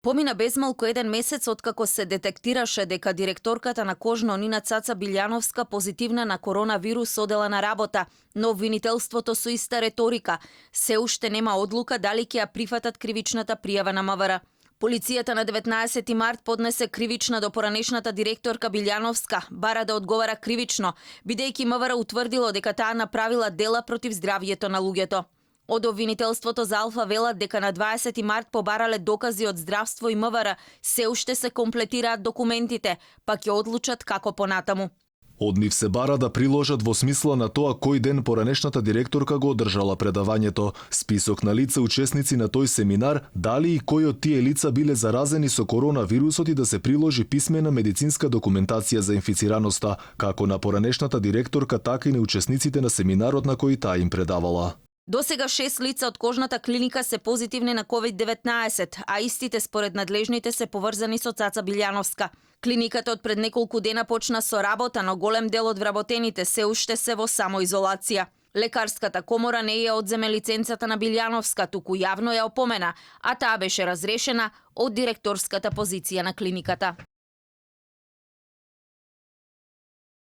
Помина безмалку еден месец откако се детектираше дека директорката на Кожно Нина Цаца Билјановска позитивна на коронавирус одела на работа, но обвинителството со иста реторика се уште нема одлука дали ќе ја прифатат кривичната пријава на МВР. Полицијата на 19 март поднесе кривична до поранешната директорка Билјановска, бара да одговара кривично, бидејќи МВР утврдило дека таа направила дела против здравјето на луѓето. Од обвинителството за Алфа велат дека на 20 март побарале докази од здравство и МВР, се уште се комплетираат документите, па ќе одлучат како понатаму. Од нив се бара да приложат во смисла на тоа кој ден поранешната директорка го одржала предавањето, список на лица учесници на тој семинар, дали и кои од тие лица биле заразени со коронавирусот и да се приложи писмена медицинска документација за инфицираноста, како на поранешната директорка, така и на учесниците на семинарот на кој таа им предавала. До сега 6 лица од кожната клиника се позитивни на COVID-19, а истите според надлежните се поврзани со Цаца Билјановска. Клиниката од пред неколку дена почна со работа, но голем дел од вработените се уште се во самоизолација. Лекарската комора не ја одземе лиценцата на Билјановска, туку јавно ја опомена, а таа беше разрешена од директорската позиција на клиниката.